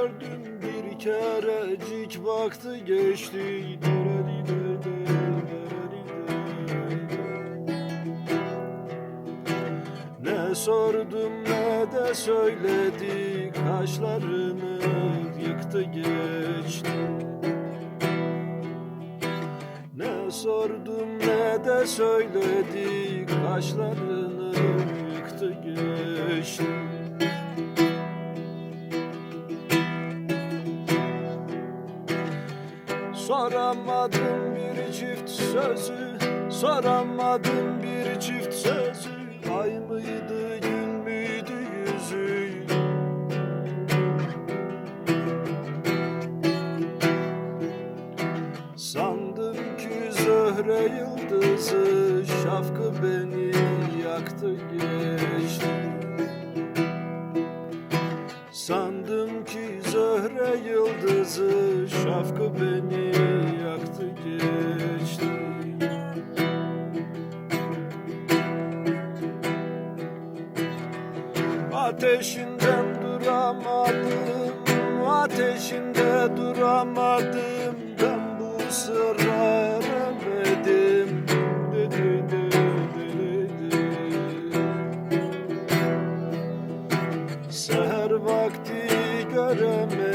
gördüm bir kerecik, baktı geçti. Ne sordum ne de söyledi, kaşlarını yıktı geçti. Ne sordum ne de söyledi, kaşlarını yıktı geçti. Soramadım bir çift sözü, soramadım bir çift sözü. Ay mıydı gün müydü yüzü? Sandım ki Zöhre yıldızı, şafkı beni yaktı geçti. Sandım ki Zöhre yıldızı, şafkı beni yaktı geçti. Ateşinden duramadım, ateşinde duramadım. Ben bu sırra eremedim. Seher vakti göremedim.